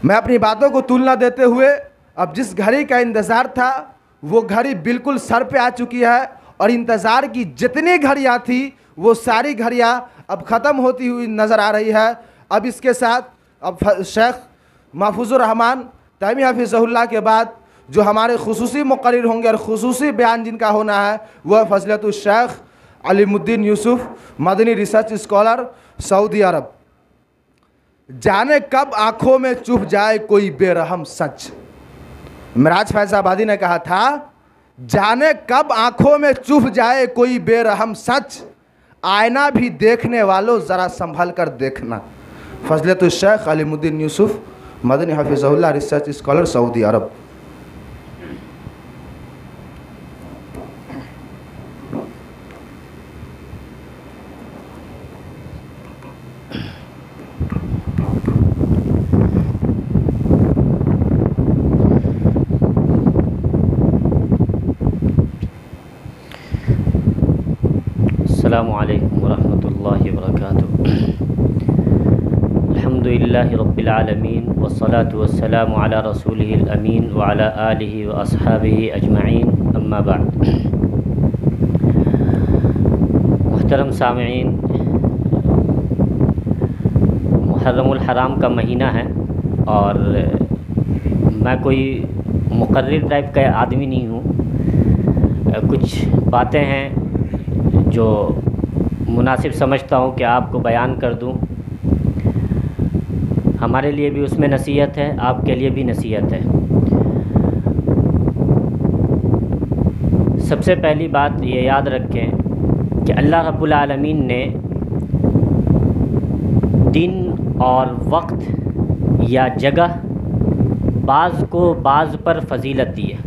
मैं अपनी बातों को तुलना देते हुए अब जिस घड़ी का इंतज़ार था वो घड़ी बिल्कुल सर पे आ चुकी है और इंतज़ार की जितनी घड़ियाँ थी वो सारी घड़ियाँ अब ख़त्म होती हुई नज़र आ रही है। अब इसके साथ अब शेख महफूजुर रहमान तैमी हफिज़हुल्लाह के बाद जो हमारे खुसूसी मुक़र्रिर होंगे और खुसूसी बयान जिनका होना है वह फ़ज़ीलतुल शेख अलीमुद्दीन यूसुफ मदनी रिसर्च स्कॉलर सऊदी अरब। जाने कब आँखों में चुभ जाए कोई बेरहम सच, मिराज फैज़ाबादी ने कहा था जाने कब आँखों में चुभ जाए कोई बेरहम सच, आईना भी देखने वालों ज़रा संभल कर देखना। फ़ज़ीलतुल शेख अलीमुद्दीन यूसुफ मदनी हफिज़हुल्लाह रिसर्च स्कॉलर सऊदी अरब। अस्सलामु अलैकुम वरहमतुल्लाहि वबरकातुहू। अल्हम्दुलिल्लाहि रब्बिल आलमीन वस्सलातु वस्सलामु अला रसूलिहिल अमीन व अला आलिहि व अस्हाबिहि अजमईन, अम्मा बाद। मुहतरम सामिईन, मुहर्रमुल हराम का महीना है और मैं कोई मुक़र्रिर टाइप का आदमी नहीं हूँ। कुछ बातें हैं जो मुनासिब समझता हूँ कि आपको बयान कर दूँ। हमारे लिए भी उसमें नसीहत है, आपके लिए भी नसीहत है। सबसे पहली बात ये याद रखें कि अल्लाह रब्बुल आलमीन ने दिन और वक्त या जगह बाज़ को बाज़ पर फ़जीलत दी है।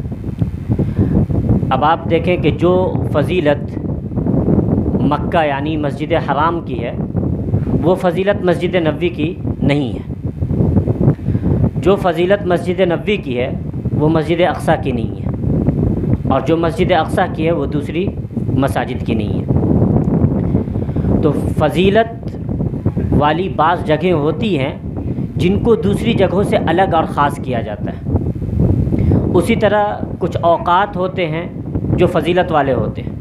अब आप देखें कि जो फ़जीलत मक्का यानी मस्जिद हराम की है वो फ़जीलत मस्जिद नबवी की नहीं है। जो फ़जीलत मस्जिद नबवी की है वो मस्जिद अक़सा की नहीं है और जो मस्जिद अक़सा की है वो दूसरी मसाजिद की नहीं है। तो फ़जीलत वाली बाज़ जगहें होती हैं जिनको दूसरी जगहों से अलग और ख़ास किया जाता है। उसी तरह कुछ औक़ात होते हैं जो फ़जीलत वाले होते हैं,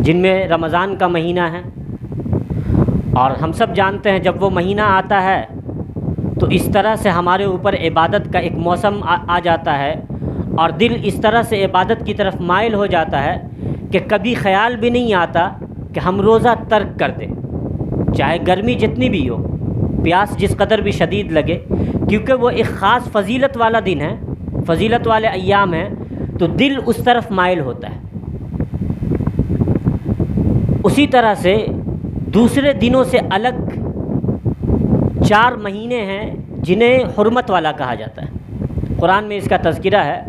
जिनमें रमज़ान का महीना है और हम सब जानते हैं जब वो महीना आता है तो इस तरह से हमारे ऊपर इबादत का एक मौसम आ जाता है और दिल इस तरह से इबादत की तरफ माइल हो जाता है कि कभी ख़याल भी नहीं आता कि हम रोज़ा तर्क कर दें, चाहे गर्मी जितनी भी हो, प्यास जिस कदर भी शदीद लगे, क्योंकि वो एक ख़ास फ़जीलत वाला दिन है, फ़जीलत वाले अय्याम हैं, तो दिल उस तरफ माइल होता है। उसी तरह से दूसरे दिनों से अलग 4 महीने हैं जिन्हें हुर्मत वाला कहा जाता है। कुरान में इसका तज़किरा है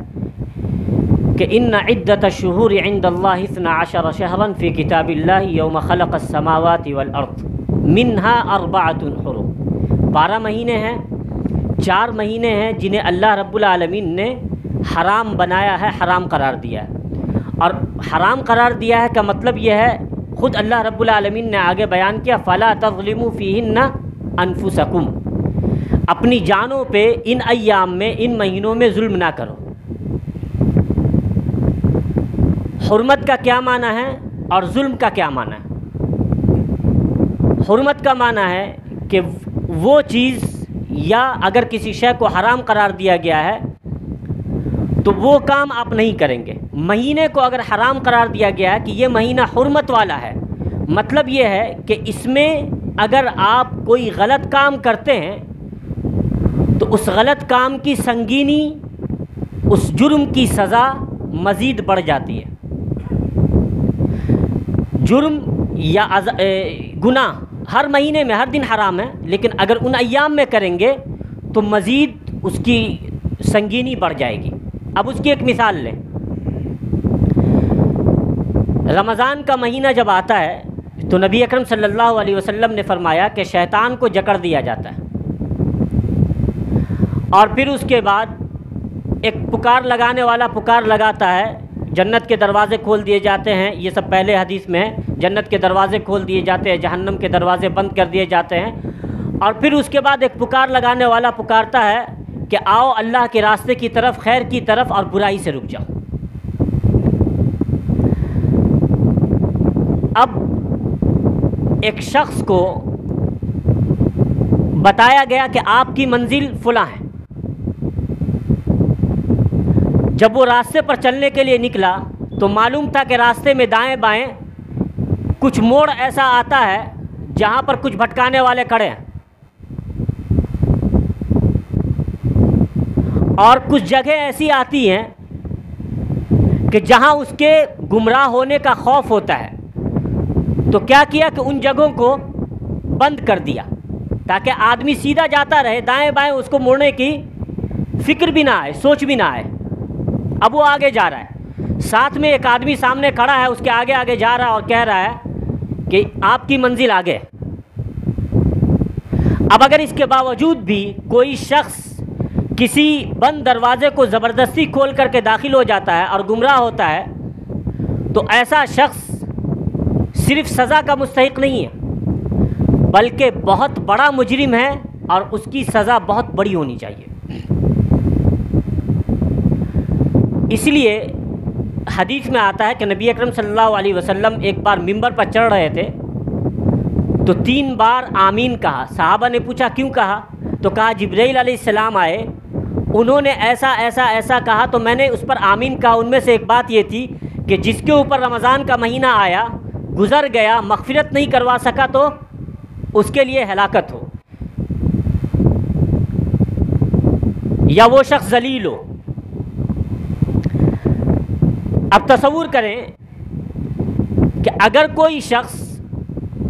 कि इन्ना इद्दतश-शुहूरि इंदल्लाहि 12 शहरन फ़ी किताबिल्लाहि यौम ख़लक़स समावाति वल अर्द मिन्हा अर्बअतुन हुरुम। 12 महीने हैं, 4 महीने हैं जिन्हें अल्लाह रब्बुल आलमीन ने हराम बनाया है, हराम करार दिया है। और हराम करार दिया है का मतलब यह है, ख़ुद अल्लाह रब्बुल आलमीन ने आगे बयान किया फ़ला तज़लिमू फ़ीहिन्ना अनफुसकुम, अपनी जानों पे इन अय्याम में, इन महीनों में जुल्म ना करो। हुर्मत का क्या माना है और जुल्म का क्या माना है? हुर्मत का माना है कि वो चीज़ या अगर किसी शय को हराम करार दिया गया है तो वो काम आप नहीं करेंगे। महीने को अगर हराम करार दिया गया है कि ये महीना हुर्मत वाला है, मतलब ये है कि इसमें अगर आप कोई गलत काम करते हैं तो उस गलत काम की संगीनी, उस जुर्म की सज़ा मज़ीद बढ़ जाती है। जुर्म या गुनाह हर महीने में हर दिन हराम है, लेकिन अगर उन अय्याम में करेंगे तो मज़ीद उसकी संगीनी बढ़ जाएगी। अब उसकी एक मिसाल लें। रमज़ान का महीना जब आता है तो नबी अकरम सल्लल्लाहु अलैहि वसल्लम ने फरमाया कि शैतान को जकड़ दिया जाता है और फिर उसके बाद एक पुकार लगाने वाला पुकार लगाता है, जन्नत के दरवाज़े खोल दिए जाते हैं। ये सब पहले हदीस में है, जन्नत के दरवाज़े खोल दिए जाते हैं, जहन्नम के दरवाज़े बंद कर दिए जाते हैं। और फिर उसके बाद एक पुकार लगाने वाला पुकारता है कि आओ अल्लाह के रास्ते की तरफ, खैर की तरफ, और बुराई से रुक जाओ। अब एक शख्स को बताया गया कि आपकी मंजिल फुला है। जब वो रास्ते पर चलने के लिए निकला तो मालूम था कि रास्ते में दाएं बाएं कुछ मोड़ ऐसा आता है जहां पर कुछ भटकाने वाले खड़े हैं, और कुछ जगह ऐसी आती हैं कि जहां उसके गुमराह होने का खौफ होता है। तो क्या किया कि उन जगहों को बंद कर दिया ताकि आदमी सीधा जाता रहे, दाएं बाएं उसको मुड़ने की फिक्र भी ना आए, सोच भी ना आए। अब वो आगे जा रहा है, साथ में एक आदमी सामने खड़ा है, उसके आगे आगे जा रहा है और कह रहा है कि आपकी मंजिल आगे है। अब अगर इसके बावजूद भी कोई शख्स किसी बंद दरवाजे को ज़बरदस्ती खोल करके दाखिल हो जाता है और गुमराह होता है, तो ऐसा शख्स सिर्फ सज़ा का मुस्तहिक नहीं है, बल्कि बहुत बड़ा मुजरिम है और उसकी सज़ा बहुत बड़ी होनी चाहिए। इसलिए हदीस में आता है कि नबी अकरम सल्लल्लाहु अलैहि वसल्लम एक बार मिंबर पर चढ़ रहे थे तो 3 बार आमीन कहा। सहाबा ने पूछा क्यों कहा? तो कहा जिब्राइल अलैहिस्सलाम आए, उन्होंने ऐसा ऐसा ऐसा कहा तो मैंने उस पर आमीन कहा। उनमें से एक बात ये थी कि जिसके ऊपर रमज़ान का महीना आया, गुज़र गया, मग़फ़िरत नहीं करवा सका तो उसके लिए हलाकत हो, या वो शख्स ज़लील हो। अब तसव्वुर करें कि अगर कोई शख्स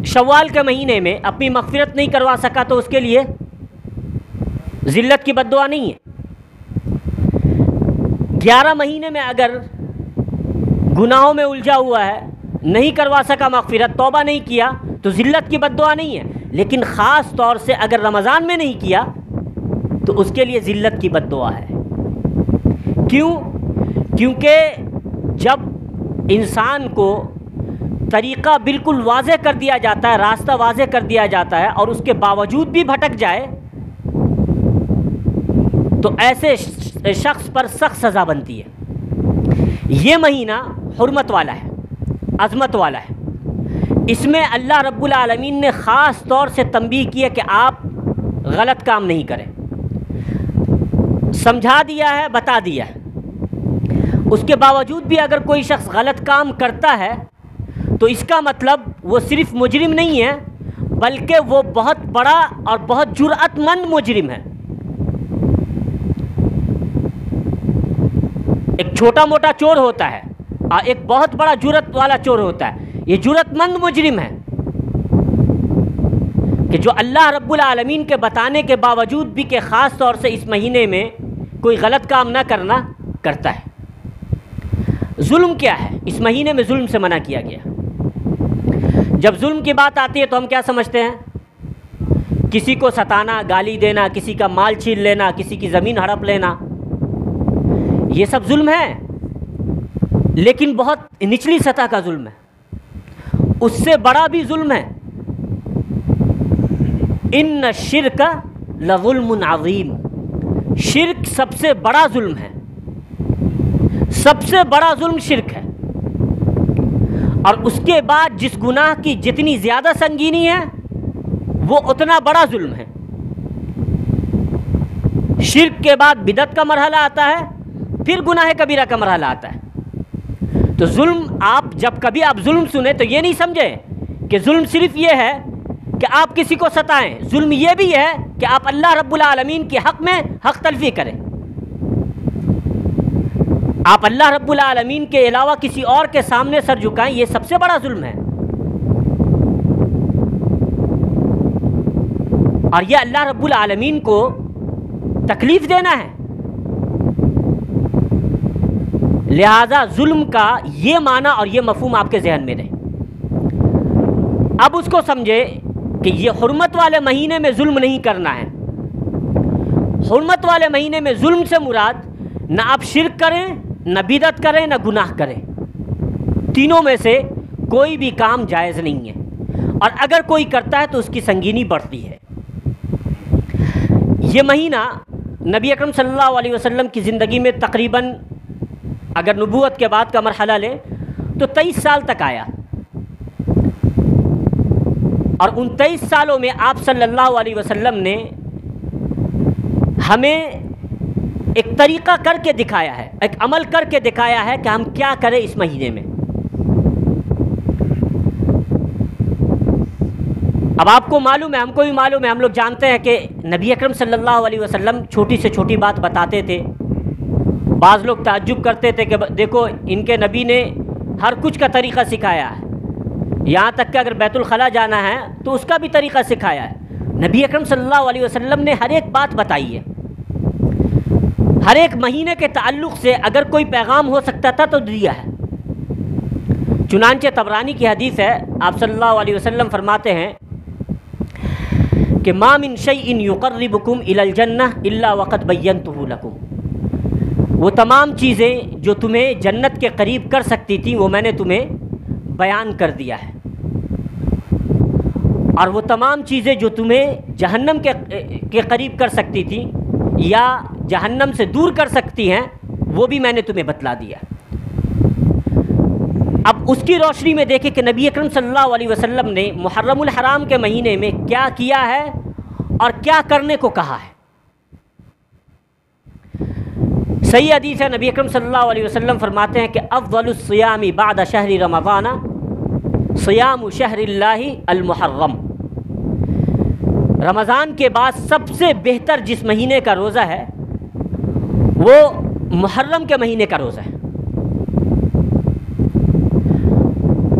शव्वाल के महीने में अपनी मग़फ़िरत नहीं करवा सका तो उसके लिए ज़िल्लत की बद्दुआ नहीं है। 11 महीने में अगर गुनाहों में उलझा हुआ है, नहीं करवा सका मग़फ़िरत, तौबा नहीं किया, तो ज़िल्लत की बद्दुआ नहीं है। लेकिन ख़ास तौर से अगर रमज़ान में नहीं किया तो उसके लिए ज़िल्लत की बद्दुआ है। क्यों? क्योंकि जब इंसान को तरीक़ा बिल्कुल वाज़ेह कर दिया जाता है, रास्ता वाज़ेह कर दिया जाता है, और उसके बावजूद भी भटक जाए तो ऐसे शख्स पर सख्त सज़ा बनती है। ये महीना हुर्मत वाला है, अज़मत वाला है। इसमें अल्लाह रब्बुल आलमीन ने ख़ास तौर से तंबीह की है कि आप गलत काम नहीं करें। समझा दिया है, बता दिया है। उसके बावजूद भी अगर कोई शख्स गलत काम करता है तो इसका मतलब वो सिर्फ मुजरिम नहीं है, बल्कि वो बहुत बड़ा और बहुत जुर्अतमंद मुजरिम है। एक छोटा मोटा चोर होता है और एक बहुत बड़ा जुर्अत वाला चोर होता है। ये जुर्अतमंद मुजरिम है कि जो अल्लाह रब्बुल आलमीन के बताने के बावजूद भी कि ख़ास तौर से इस महीने में कोई गलत काम ना करना करता है। जुल्म क्या है? इस महीने में जुल्म से मना किया गया। जब जुल्म की बात आती है तो हम क्या समझते हैं? किसी को सताना, गाली देना, किसी का माल छीन लेना, किसी की ज़मीन हड़प लेना, ये सब जुल्म है, लेकिन बहुत निचली सतह का जुल्म है। उससे बड़ा भी जुल्म है। इन्न शिर्क लज़ुल्मुन अज़ीम, शिर्क सबसे बड़ा जुल्म है। सबसे बड़ा जुल्म शिर्क है। और उसके बाद जिस गुनाह की जितनी ज़्यादा संगीनी है वो उतना बड़ा जुल्म है। शिर्क के बाद बिदअत का मरहला आता है, फिर गुनाह कबीरा का मरहला आता है। तो जुल्म, आप जब कभी आप जुल्म सुने तो ये नहीं समझें कि जुल्म सिर्फ ये है कि आप किसी को सताएं। जुल्म ये भी है कि आप अल्लाह रब्बुल आलमीन के हक़ में हक़ तलफ़ी करें। आप अल्लाह रब्बुल आलमीन के अलावा किसी और के सामने सर झुकाएं, ये सबसे बड़ा जुल्म है। और ये अल्लाह रब्बुल आलमीन को तकलीफ़ देना है। लिहाजा जुल्म का ये माना और ये मफ़हूम आपके जहन में रहे। अब उसको समझे कि ये हुर्मत वाले महीने में जुल्म नहीं करना है। हुर्मत वाले महीने में जुल्म से मुराद न आप शिर्क करें, न बिदअत करें, न गुनाह करें। तीनों में से कोई भी काम जायज़ नहीं है, और अगर कोई करता है तो उसकी संगीनी बढ़ती है। ये महीना नबी अकरम सल्लल्लाहु अलैहि वसल्लम की ज़िंदगी में तकरीबन अगर नबूवत के बाद का मरहला ले तो 23 साल तक आया, और उन 23 सालों में आप सल्लल्लाहु अलैहि वसल्लम ने हमें एक तरीक़ा करके दिखाया है, एक अमल करके दिखाया है कि हम क्या करें इस महीने में। अब आपको मालूम है, हमको भी मालूम है, हम लोग जानते हैं कि नबी अकरम सल्लल्लाहु अलैहि वसल्लम छोटी से छोटी बात बताते थे। बाज़ लोग ताज्जुब करते थे कि देखो इनके नबी ने हर कुछ का तरीक़ा सिखाया है, यहाँ तक कि अगर बैतुल खला जाना है तो उसका भी तरीक़ा सिखाया है। नबी अकरम सल्लल्लाहु अलैहि वसल्लम ने हर एक बात बताई है, हर एक महीने के ताल्लुक़ से अगर कोई पैगाम हो सकता था तो दिया है। चुनांचे तबरानी की हदीस है, आप सल्लल्लाहु अलैहि वसल्लम फरमाते हैं कि मा मिन शैइन युक़र्रिबुकुम इलल जन्नह इल्ला वक़द बय्यन्तुहु लकुम। वो तमाम चीज़ें जो तुम्हें जन्नत के करीब कर सकती थी वो मैंने तुम्हें बयान कर दिया है, और वो तमाम चीज़ें जो तुम्हें जहन्नम के करीब कर सकती थी या जहन्नम से दूर कर सकती हैं वो भी मैंने तुम्हें बतला दिया। अब उसकी रोशनी में देखें कि नबी अकरम सल्लल्लाहु अलैहि वसल्लम ने मुहर्रमुल हराम के महीने में क्या किया है और क्या करने को कहा है। सही हदीस है, नबी अकरम सल्लल्लाहु अलैहि वसल्लम फरमाते हैं कि अफ़्ज़लुस सियामी बाद शहरी रमज़ाना सियामु शहरिल्लाहि अल मुहर्रम। रमज़ान के बाद सबसे बेहतर जिस महीने का रोज़ा है वो मुहर्रम के महीने का रोज़ा है।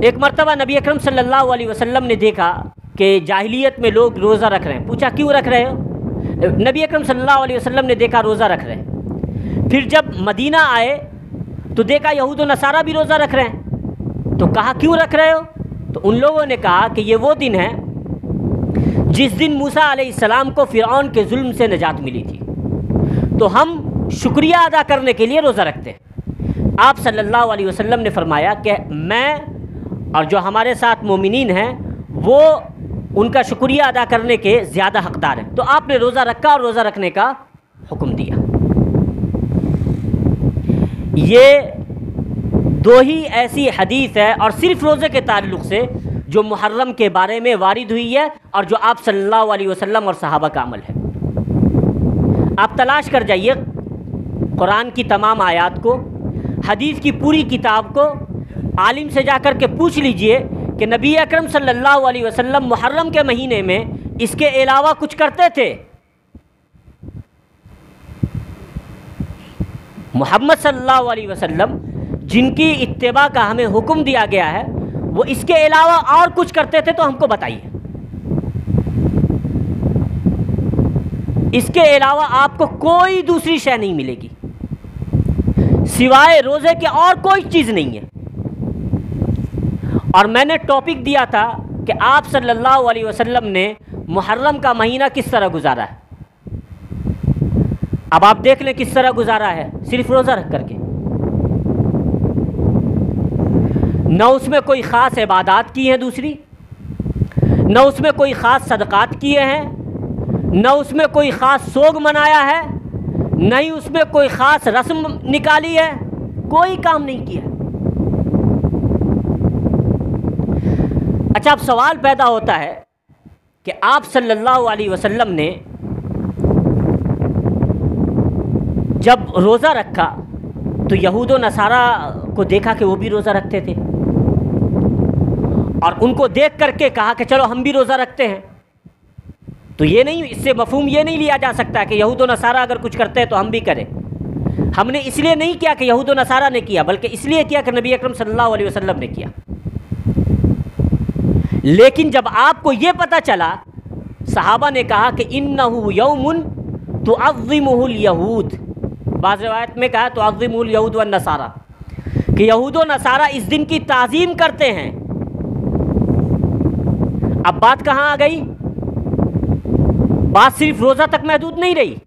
एक मरतबा नबी अकरम सल्लल्लाहु अलैहि वसल्लम ने देखा कि जाहिलियत में लोग रोज़ा रख रहे हैं। पूछा क्यों रख रहे हो? नबी अकरम सल्लल्लाहु अलैहि वसल्लम ने देखा रोज़ा रख रहे हैं। फिर जब मदीना आए तो देखा यहूद व नसारा भी रोज़ा रख रहे हैं। तो कहा क्यों रख रहे हो? तो उन लोगों ने कहा कि ये वो दिन है जिस दिन मूसा अलैहिस्सलाम को फ़िरऔन के जुल्म से निजात मिली थी, तो हम शुक्रिया अदा करने के लिए रोज़ा रखते हैं। आप सल्लल्लाहु अलैहि वसल्लम ने फरमाया कि मैं और जो हमारे साथ मोमिनीन हैं वो उनका शुक्रिया अदा करने के ज़्यादा हक़दार हैं। तो आपने रोज़ा रखा और रोज़ा रखने का हुक्म दिया। ये दो ही ऐसी हदीस है और सिर्फ रोज़े के ताल्लुक़ से जो मुहर्रम के बारे में वारिद हुई है और जो आप सल्लल्लाहु अलैहि वसल्लम और सहाबा का अमल है। आप तलाश कर जाइए कुरान की तमाम आयात को, हदीस की पूरी किताब को, आलिम से जाकर के पूछ लीजिए कि नबी अकरम सल्लल्लाहु अलैहि वसल्लम मुहर्रम के महीने में इसके अलावा कुछ करते थे? मोहम्मद सल्लल्लाहु अलैहि वसल्लम जिनकी इत्तिबा का हमें हुक्म दिया गया है वो इसके अलावा और कुछ करते थे तो हमको बताइए। इसके अलावा आपको कोई दूसरी शय नहीं मिलेगी, सिवाय रोज़े के और कोई चीज़ नहीं है। और मैंने टॉपिक दिया था कि आप सल्लल्लाहु अलैहि वसल्लम ने मुहर्रम का महीना किस तरह गुजारा है। अब आप देख लें किस तरह गुजारा है, सिर्फ रोज़ा रख करके। न उसमें कोई ख़ास इबादत की है दूसरी, न उसमें कोई ख़ास सदक़ात किए हैं, न उसमें कोई ख़ास सोग मनाया है, न ही उसमें कोई ख़ास रस्म निकाली है, कोई काम नहीं किया। अच्छा, अब सवाल पैदा होता है कि आप सल्लल्लाहु अलैहि वसल्लम ने जब रोज़ा रखा तो यहूद व नसारा को देखा कि वो भी रोज़ा रखते थे और उनको देख करके कहा कि चलो हम भी रोज़ा रखते हैं। तो ये नहीं, इससे मफ़हूम ये नहीं लिया जा सकता कि यहूद व नसारा अगर कुछ करते हैं तो हम भी करें। हमने इसलिए नहीं किया कि यहूद व नसारा ने किया, बल्कि इसलिए किया कि नबी अकरम सल्लल्लाहु अलैहि वसल्लम ने किया। लेकिन जब आपको ये पता चला, सहाबा ने कहा कि इन्नहु यौमुन तुअज़्ज़िमुहुल यहूद, बाज़ रिवायत में कहा तुअज़्ज़िमुहुल यहूद व नसारा, कि यहूद व नसारा इस दिन की ताज़ीम करते हैं। अब बात कहाँ आ गई? बात सिर्फ रोज़ा तक महदूद नहीं रही,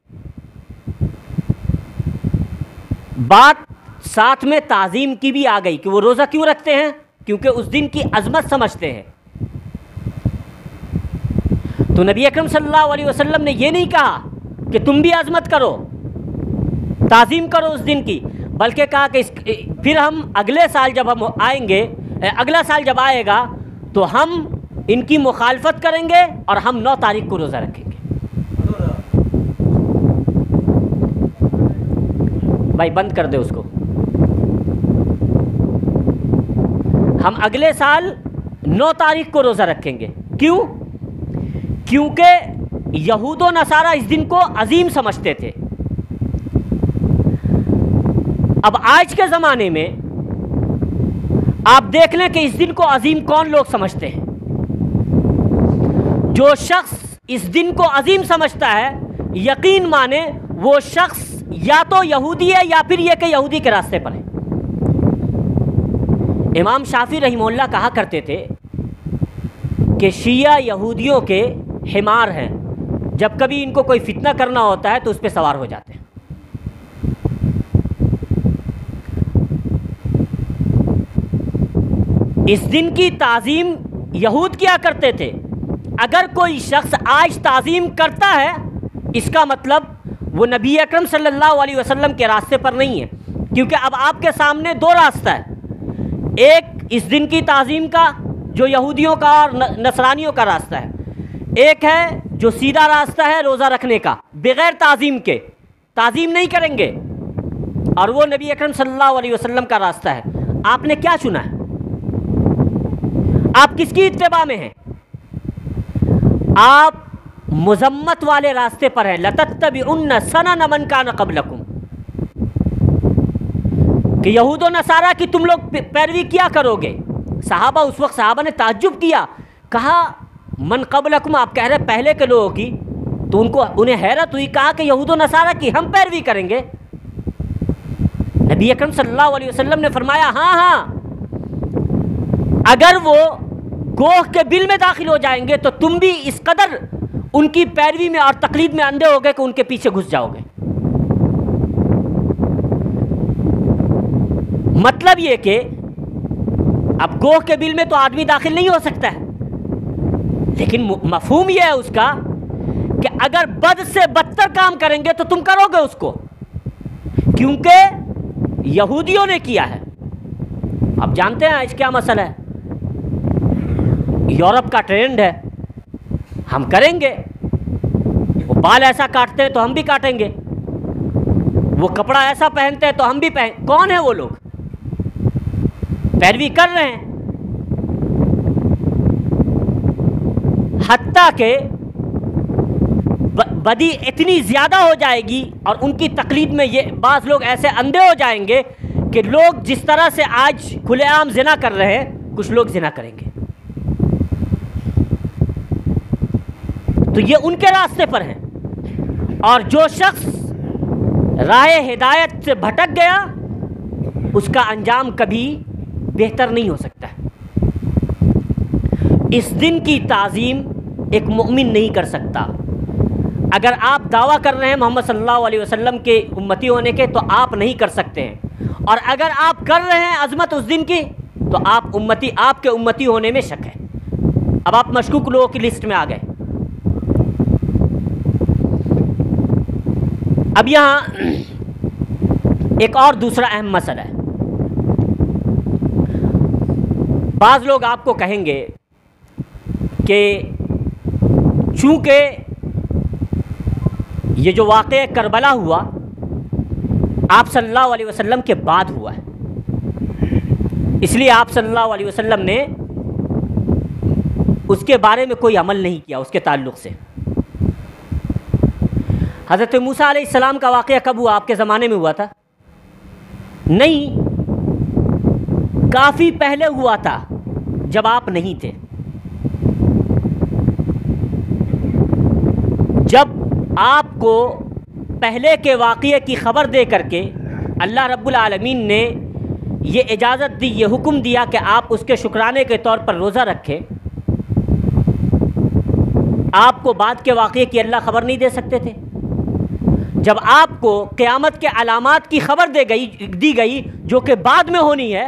बात साथ में ताज़ीम की भी आ गई कि वो रोज़ा क्यों रखते हैं, क्योंकि उस दिन की अज़मत समझते हैं। तो नबी अकरम सल्लल्लाहु अलैहि वसल्लम ने ये नहीं कहा कि तुम भी अज़मत करो, ताज़ीम करो उस दिन की, बल्कि कहा कि फिर हम अगले साल जब हम आएंगे, अगला साल जब आएगा तो हम इनकी मुखालफत करेंगे और हम 9 तारीख को रोज़ा रखेंगे। भाई बंद कर दे उसको। हम अगले साल 9 तारीख को रोज़ा रखेंगे। क्यों? क्योंकि यहूद व नसारा इस दिन को अजीम समझते थे। अब आज के ज़माने में आप देख लें कि इस दिन को अजीम कौन लोग समझते हैं। जो शख्स इस दिन को अजीम समझता है, यकीन माने वो शख्स या तो यहूदी है या फिर यह कि यहूदी के रास्ते पर है। इमाम शाफी रहमहुल्लाह कहा करते थे कि शिया यहूदियों के हिमार हैं, जब कभी इनको कोई फितना करना होता है तो उस पर सवार हो जाते हैं। इस दिन की ताज़ीम यहूद किया करते थे। अगर कोई शख्स आज ताज़ीम करता है, इसका मतलब वो नबी अकरम सल्लल्लाहु अलैहि वसल्लम के रास्ते पर नहीं है। क्योंकि अब आपके सामने 2 रास्ता है, एक इस दिन की ताज़ीम का जो यहूदियों का और नसरानियों का रास्ता है, एक है जो सीधा रास्ता है रोज़ा रखने का, बग़ैर ताज़ीम के, ताज़ीम नहीं करेंगे, और वो नबी अकरम सल्लल्लाहु अलैहि वसल्लम का रास्ता है। आपने क्या चुना है? आप किसकी इत्तिबा में हैं? आप मुज़म्मत वाले रास्ते पर हैं। लतत्तबिउन्न सनन मन कान क़ब्लकुम, कि यहूद व नसारा की तुम लोग पैरवी किया करोगे। सहाबा, उस वक्त सहाबा ने ताज्जुब किया, कहा मन क़ब्लकुम, आप कह रहे पहले के लोगों की, तो उन्हें हैरत हुई, कहा कि यहूद व नसारा की हम पैरवी करेंगे। नबी अकरम सल्लल्लाहु अलैहि वसल्लम ने फरमाया, हाँ हाँ, अगर वो गोह के बिल में दाखिल हो जाएंगे तो तुम भी इस कदर उनकी पैरवी में और तकलीद में अंधे हो गए कि उनके पीछे घुस जाओगे। मतलब ये कि अब गोह के बिल में तो आदमी दाखिल नहीं हो सकता है, लेकिन मफहूम यह है उसका कि अगर बद से बदतर काम करेंगे तो तुम करोगे उसको, क्योंकि यहूदियों ने किया है। अब जानते हैं आज क्या मसला है, यूरोप का ट्रेंड है, हम करेंगे। वो बाल ऐसा काटते हैं तो हम भी काटेंगे, वो कपड़ा ऐसा पहनते हैं तो हम भी पहन। कौन है वो लोग? पैरवी कर रहे हैं। हत्ता के बदी इतनी ज़्यादा हो जाएगी और उनकी तकलीद में ये बाज़ लोग ऐसे अंधे हो जाएंगे कि लोग जिस तरह से आज खुलेआम जिना कर रहे हैं, कुछ लोग जिना करेंगे। तो ये उनके रास्ते पर हैं। और जो शख्स राह हिदायत से भटक गया, उसका अंजाम कभी बेहतर नहीं हो सकता। इस दिन की ताज़ीम एक मुमिन नहीं कर सकता। अगर आप दावा कर रहे हैं मोहम्मद सल्लल्लाहु अलैहि वसल्लम के उम्मती होने के, तो आप नहीं कर सकते हैं। और अगर आप कर रहे हैं अज़मत उस दिन की, तो आपके उम्मती होने में शक है। अब आप मशकूक लोगों की लिस्ट में आ गए। अब यहाँ एक और दूसरा अहम मसला है। बाज़ लोग आपको कहेंगे कि चूँकि ये जो वाक़या करबला हुआ आप सल्लल्लाहु अलैहि वसल्लम के बाद हुआ है, इसलिए आप सल्लल्लाहु अलैहि वसल्लम ने उसके बारे में कोई अमल नहीं किया। उसके ताल्लुक़ से हज़रत मूसा अलैहिस्सलाम का वाक़या कब हुआ? आपके ज़माने में हुआ था? नहीं, काफ़ी पहले हुआ था, जब आप नहीं थे। जब आपको पहले के वाक़ये की ख़बर दे करके अल्लाह रब्बुल आलमीन ने ये इजाज़त दी, ये हुक्म दिया कि आप उसके शुक्राने के तौर पर रोज़ा रखें, आपको बाद के वाक़ये की अल्लाह ख़बर नहीं दे सकते थे? जब आपको क़यामत के अलामात की ख़बर दी गई जो कि बाद में होनी है,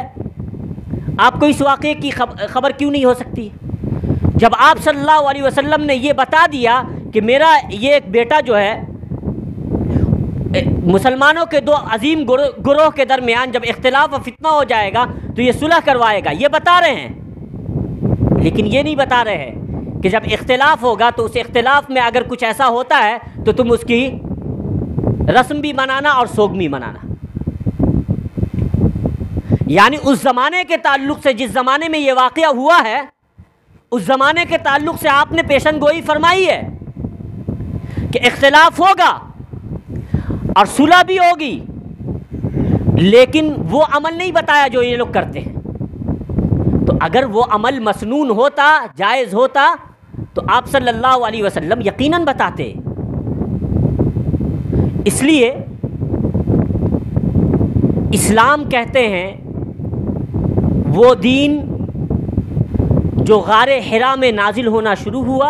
आपको इस वाक़ये की ख़बर क्यों नहीं हो सकती? जब आप सल्लल्लाहु अलैहि वसल्लम ने ये बता दिया कि मेरा ये एक बेटा जो है मुसलमानों के दो अजीम गुरोह के दरमियान जब इख्तिलाफ और फितना हो जाएगा तो ये सुलह करवाएगा, ये बता रहे हैं। लेकिन ये नहीं बता रहे हैं कि जब इख्तिलाफ होगा तो उस इख्तिलाफ में अगर कुछ ऐसा होता है तो तुम उसकी रस्म भी मनाना और सोग भी मनाना। यानी उस ज़माने के ताल्लुक़ से, जिस ज़माने में ये वाक़या हुआ है, उस ज़माने के ताल्लुक़ से आपने पेशन गोई फरमाई है कि इख्तिलाफ होगा और सुलह भी होगी, लेकिन वो अमल नहीं बताया जो ये लोग करते हैं। तो अगर वो अमल मसनून होता, जायज़ होता, तो आप सल्लल्लाहु अलैहि वसल्लम यकीनन बताते। इसलिए इस्लाम कहते हैं वो दीन जो गारे हिरा में नाजिल होना शुरू हुआ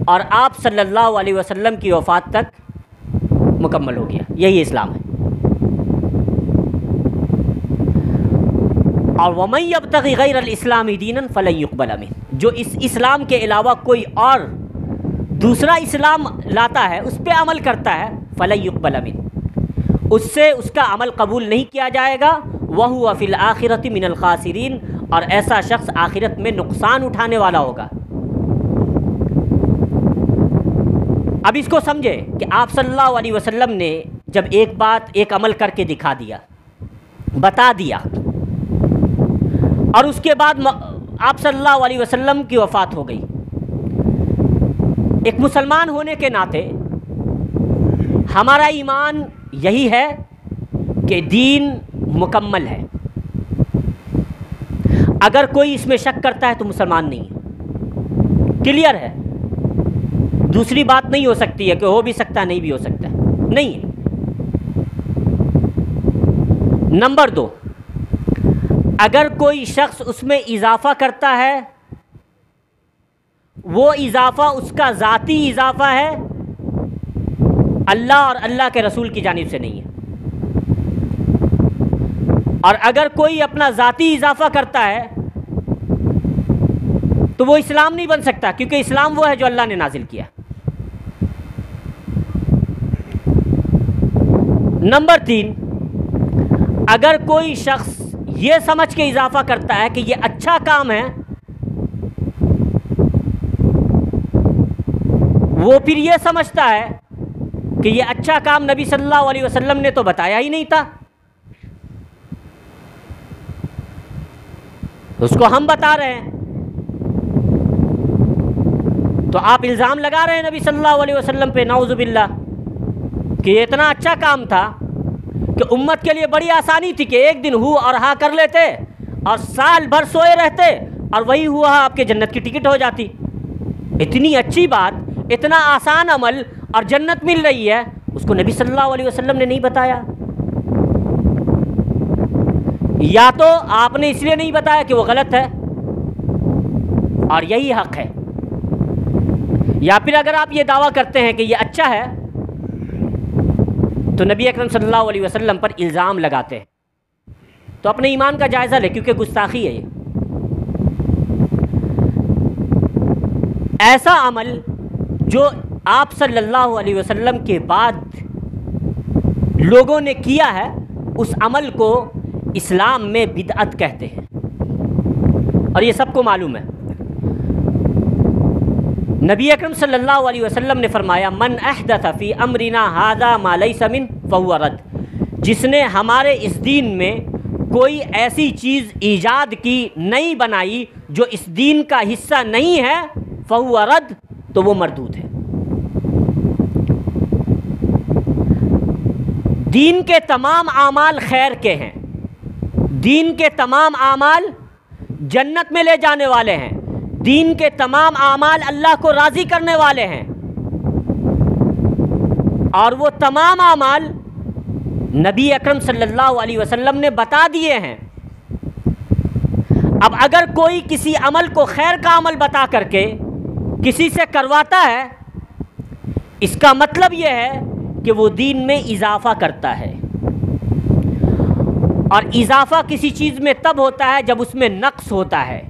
और आप सल्लल्लाहु अलैहि वसल्लम की वफ़ात तक मुकम्मल हो गया, यही इस्लाम है। और वमन यब्तग़ी गैरल इस्लामी दीनन फलन युक़बल मिन्हु, जो इस इस्लाम के अलावा कोई और दूसरा इस्लाम लाता है, उस पर अमल करता है, फलन युक़बल मिन्हु, उससे उसका अमल कबूल नहीं किया जाएगा। वहुव फ़िल आखिरति मिनल ख़ासिरीन, और ऐसा शख्स आखिरत में नुकसान उठाने वाला होगा। अब इसको समझे कि आप सल्लल्लाहु अलैहि वसल्लम ने जब एक बात, एक अमल करके दिखा दिया, बता दिया, और उसके बाद आप सल्लल्लाहु अलैहि वसल्लम की वफ़ात हो गई, एक मुसलमान होने के नाते हमारा ईमान यही है कि दीन मुकम्मल है। अगर कोई इसमें शक करता है तो मुसलमान नहीं है, क्लियर है। दूसरी बात नहीं हो सकती है कि हो भी सकता, नहीं भी हो सकता, नहीं है। नंबर 2, अगर कोई शख्स उसमें इजाफा करता है, वो इजाफा उसका ज़ाती इजाफा है, अल्लाह और अल्लाह के रसूल की जानिब से नहीं है। और अगर कोई अपना ज़ाती इजाफा करता है तो वो इस्लाम नहीं बन सकता, क्योंकि इस्लाम वो है जो अल्लाह ने नाजिल किया। नंबर 3, अगर कोई शख्स ये समझ के इजाफा करता है कि ये अच्छा काम है, वो फिर ये समझता है कि ये अच्छा काम नबी सल्लल्लाहु अलैहि वसल्लम ने तो बताया ही नहीं था, उसको हम बता रहे हैं, तो आप इल्ज़ाम लगा रहे हैं नबी सल्लल्लाहु अलैहि वसल्लम पे, नाउज़ुबिल्लाह, कि ये इतना अच्छा काम था कि उम्मत के लिए बड़ी आसानी थी कि एक दिन हु और हाँ कर लेते और साल भर सोए रहते और वही हुआ आपके जन्नत की टिकट हो जाती। इतनी अच्छी बात, इतना आसान अमल और जन्नत मिल रही है, उसको नबी सल्लल्लाहु अलैहि वसल्लम ने नहीं बताया। या तो आपने इसलिए नहीं बताया कि वो गलत है और यही हक है, या फिर अगर आप ये दावा करते हैं कि ये अच्छा है तो नबी अकरम सल्लल्लाहु अलैहि वसल्लम पर इल्ज़ाम लगाते हैं। तो अपने ईमान का जायज़ा ले, क्योंकि गुस्ताखी है ये। ऐसा अमल जो आप सल्लल्लाहु अलैहि वसल्लम के बाद लोगों ने किया है, उस अमल को इस्लाम में बिदअत कहते हैं, और ये सबको मालूम है। नबी अकरम सल्लल्लाहु अलैहि वसल्लम ने फरमाया, मन अहदथ फ़ी अमरिना हाज़ा मा लैसा मिन फ़हुव रद्द, जिसने हमारे इस दीन में कोई ऐसी चीज़ ईजाद की, नई बनाई, जो इस दीन का हिस्सा नहीं है, फ़हुव रद्द, तो वो मरदूद है। दीन के तमाम आमाल खैर के हैं, दीन के तमाम आमाल जन्नत में ले जाने वाले हैं, दीन के तमाम आमाल अल्लाह को राज़ी करने वाले हैं, और वो तमाम आमाल नबी अकरम सल्लल्लाहु अलैहि वसल्लम ने बता दिए हैं। अब अगर कोई किसी अमल को खैर का अमल बता करके किसी से करवाता है, इसका मतलब यह है कि वो दीन में इजाफा करता है, और इजाफा किसी चीज़ में तब होता है जब उसमें नक्स होता है।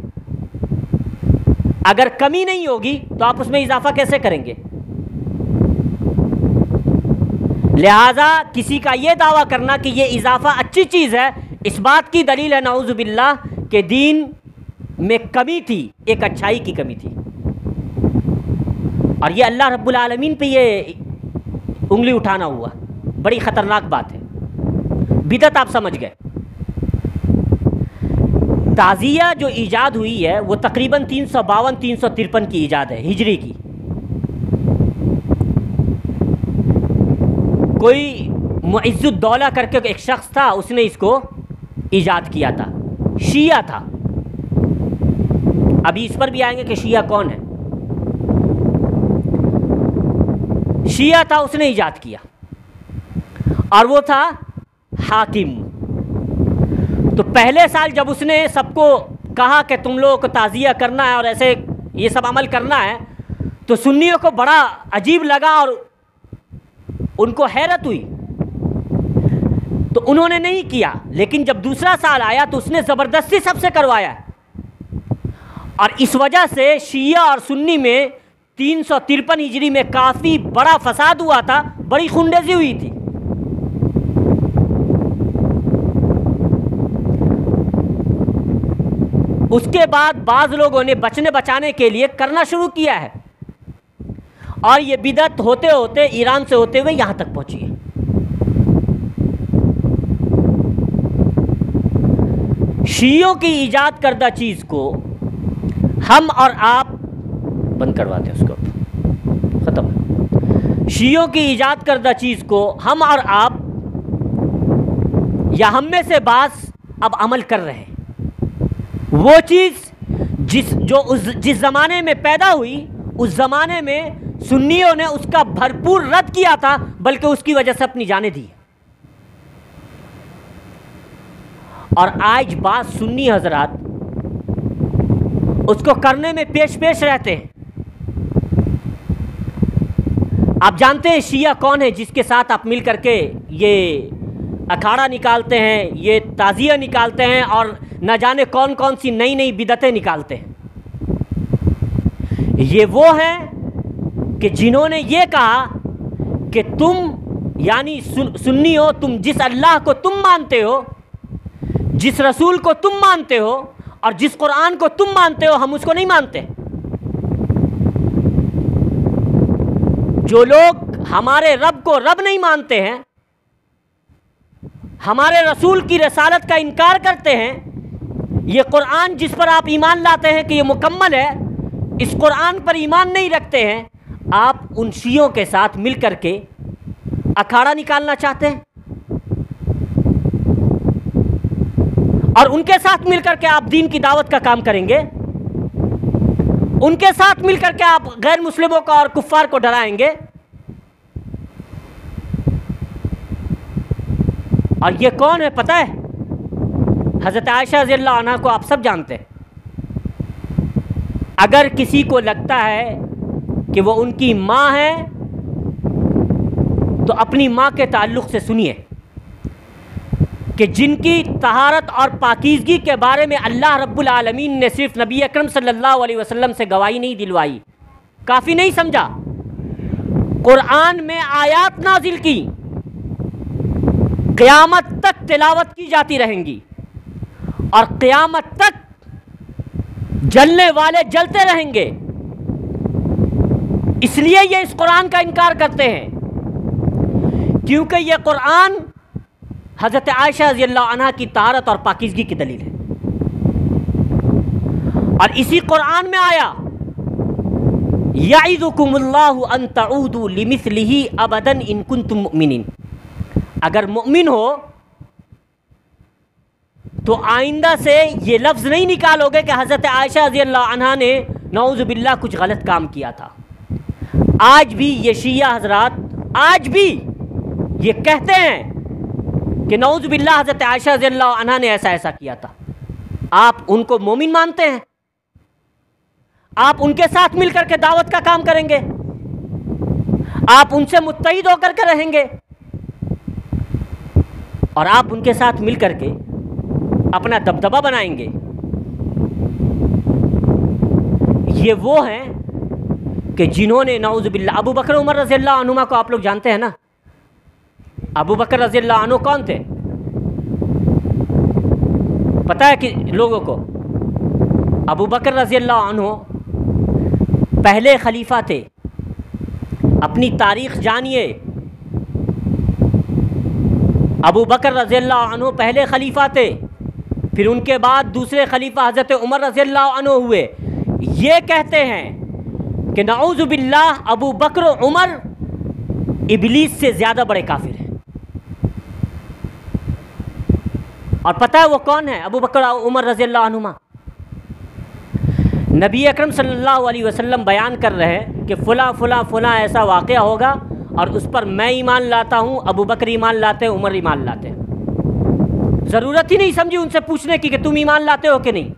अगर कमी नहीं होगी तो आप उसमें इजाफा कैसे करेंगे? लिहाजा किसी का ये दावा करना कि ये इजाफ़ा अच्छी चीज़ है, इस बात की दलील है नाउज़ु बिल्लाह के दीन में कमी थी, एक अच्छाई की कमी थी। और ये अल्लाह रब्बुल आलमीन पे ये उंगली उठाना हुआ, बड़ी ख़तरनाक बात है। बिदअत आप समझ गए। ताज़िया जो ईजाद हुई है वो तकरीबन 352-353 की ईजाद है हिजरी की। कोई मुइज़्ज़ुद्दौला करके एक शख्स था, उसने इसको ईजाद किया था, शिया था। अभी इस पर भी आएंगे कि शिया कौन है। शिया था, उसने ईजाद किया, और वो था हाकिम। तो पहले साल जब उसने सबको कहा कि तुम लोगों को ताज़िया करना है और ऐसे ये सब अमल करना है, तो सुन्नियों को बड़ा अजीब लगा और उनको हैरत हुई, तो उन्होंने नहीं किया। लेकिन जब दूसरा साल आया तो उसने ज़बरदस्ती सबसे करवाया, और इस वजह से शिया और सुन्नी में 353 हिजरी में काफ़ी बड़ा फसाद हुआ था, बड़ी खुंडेजी हुई थी। उसके बाद बाज़ लोगों ने बचने बचाने के लिए करना शुरू किया है, और ये बिदअत होते होते ईरान से होते हुए यहाँ तक पहुँची है। शियों की ईजाद करदा चीज़ को हम और आप बंद करवाते हैं, उसको ख़त्म। शियों की ईजाद करदा चीज़ को हम और आप या हम में से बास अब अमल कर रहे हैं। वो चीज़ जिस ज़माने में पैदा हुई, उस ज़माने में सुन्नियों ने उसका भरपूर रद्द किया था, बल्कि उसकी वजह से अपनी जानें दी। और आज बात सुन्नी हजरात उसको करने में पेश रहते हैं। आप जानते हैं शिया कौन है जिसके साथ आप मिल करके ये अखाड़ा निकालते हैं, ये ताज़िया निकालते हैं, और न जाने कौन कौन सी नई नई बिदतें निकालते हैं। ये वो हैं कि जिन्होंने ये कहा कि तुम यानी सुन्नी हो, तुम जिस अल्लाह को तुम मानते हो, जिस रसूल को तुम मानते हो, और जिस कुरान को तुम मानते हो, हम उसको नहीं मानते। जो लोग हमारे रब को रब नहीं मानते हैं, हमारे रसूल की रसालत का इनकार करते हैं, ये कुरान जिस पर आप ईमान लाते हैं कि ये मुकम्मल है, इस कुरान पर ईमान नहीं रखते हैं, आप उन शियों के साथ मिल करके अखाड़ा निकालना चाहते हैं, और उनके साथ मिलकर के आप दीन की दावत का काम करेंगे, उनके साथ मिलकर के आप गैर मुस्लिमों का और कुफ्फार को डराएंगे। और ये कौन है पता है? हज़रत आयशा रज़ियल्लाहु अन्हा को आप सब जानते हैं। अगर किसी को लगता है कि वो उनकी माँ है, तो अपनी माँ के ताल्लुक़ से सुनिए कि जिनकी तहारत और पाकीज़गी के बारे में अल्लाह रब्बुल आलमीन ने सिर्फ नबी अकरम सल्लल्लाहु अलैहि वसल्लम से गवाही नहीं दिलवाई, काफ़ी नहीं समझा, कुरान में आयात नाजिल की, क़यामत तक तिलावत की जाती रहेंगी, और क़यामत तक जलने वाले जलते रहेंगे। इसलिए ये इस कुरान का इनकार करते हैं, क्योंकि ये कुरान हज़रत आयशा रज़ियल्लाहु अन्हा की तारत और पाकीज़गी की दलील है। और इसी कुरान में आया यइज़ुकुमुल्लाहु अन तऊदू लिमिस्लिही अबदन इन कुंतुम मुमिनीन। अगर मुमिन हो तो आइंदा से ये लफ्ज़ नहीं निकालोगे कि हज़रत आयशा रज़ियल्लाहु अन्हा ने नऊज़ु बिल्लाह कुछ गलत काम किया था। आज भी ये शिया हज़रात आज भी ये कहते हैं कि नऊज़ु बिल्लाह हज़रत आयशा रज़ियल्लाहु अन्हा ने ऐसा ऐसा किया था। आप उनको मोमिन मानते हैं, आप उनके साथ मिलकर के दावत का काम करेंगे, आप उनसे मुत्तहिद होकर के रहेंगे, और आप उनके साथ मिलकर के अपना दबदबा बनाएंगे। ये वो हैं कि जिन्होंने नऊज़ु बिल्लाह, अबू बकर उमर रज़ियल्लाहु अन्हुमा को आप लोग जानते हैं ना, अबू बकर रज़ियल्लाहु अन्हु कौन थे? पता है कि लोगों को? अबू बकर रज़ियल्लाहु अन्हु पहले खलीफा थे। अपनी तारीख़ जानिए। अबू बकर रज़ियल्लाहु अन्हु पहले खलीफा थे, फिर उनके बाद दूसरे खलीफा हज़रत उमर रज़ियल्लाहु अन्हु हुए। ये कहते हैं कि नऊज़ु बिल्लाह अबू बकर उमर इबलीस से ज़्यादा बड़े काफिर हैं। और पता है वो कौन है? अबू बकर उमर रज़ियल्लाहु अन्हुमा। नबी अकरम सल्लल्लाहु अलैहि वसल्लम बयान कर रहे हैं कि फ़ुला फ़ुला फ़ुला ऐसा वाक़या होगा और उस पर मैं ईमान लाता हूँ, अबू बकर ईमान लाते हैं, उमर ईमान लाते हैं। ज़रूरत ही नहीं समझी उनसे पूछने की कि तुम ईमान लाते हो कि नहीं।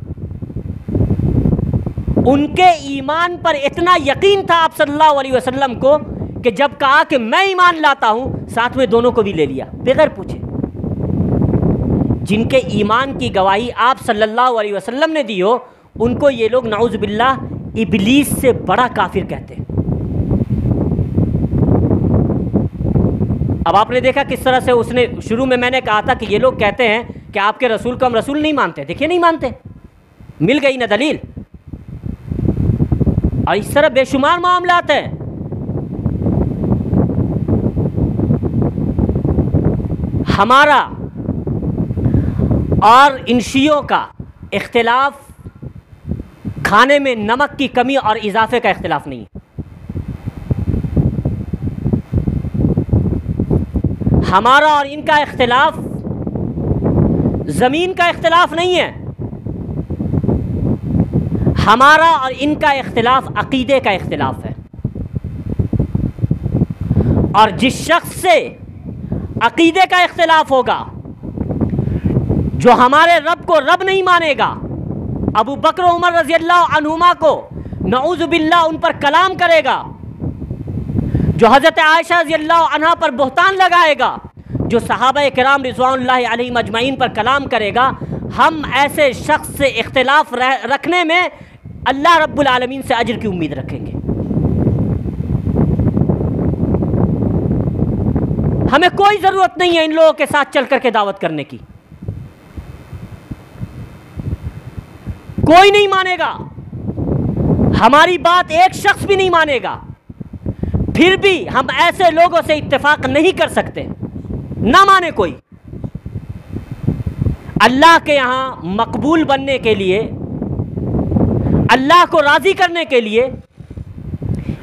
उनके ईमान पर इतना यकीन था आप सल्लल्लाहु अलैहि वसल्लम को कि जब कहा कि मैं ईमान लाता हूँ, साथ में दोनों को भी ले लिया बगैर पूछे। जिनके ईमान की गवाही आप सल्लल्लाहु अलैहि वसल्लम ने दी हो, उनको ये लोग नऊज़ बिल्लाह इबलीस से बड़ा काफिर कहते हैं। अब आपने देखा किस तरह से उसने, शुरू में मैंने कहा था कि ये लोग कहते हैं कि आपके रसूल को हम रसूल नहीं मानते। देखिए नहीं मानते, मिल गई ना दलील। और इस तरह बेशुमार मामलात हैं। हमारा और इन शियों का इख्तिलाफ खाने में नमक की कमी और इजाफे का इख्तिलाफ नहीं है। हमारा और इनका इख्तिलाफ ज़मीन का इख्तिलाफ नहीं है। हमारा और इनका इख्तिलाफ अक़ीदे का इख्तिलाफ है। और जिस शख्स से अक़ीदे का इख्तिलाफ होगा, जो हमारे रब को रब नहीं मानेगा, अबू बकर उमर रज़ियल्लाहु अन्हुमा को नऊज़ु बिल्लाह उन पर कलाम करेगा, जो हज़रत आयशा रज़ियल्लाहु अन्हा पर बुहतान लगाएगा, जो सहाबा किराम रिज़वानुल्लाहि अलैहिम अजमईन पर कलाम करेगा, हम ऐसे शख्स से इख्तिलाफ रखने में अल्लाह रब्बुल आलमीन से अजर की उम्मीद रखेंगे। हमें कोई ज़रूरत नहीं है इन लोगों के साथ चल करके दावत करने की। कोई नहीं मानेगा हमारी बात, एक शख्स भी नहीं मानेगा। फिर भी हम ऐसे लोगों से इत्तेफाक नहीं कर सकते, ना माने कोई। अल्लाह के यहाँ मकबूल बनने के लिए, अल्लाह को राज़ी करने के लिए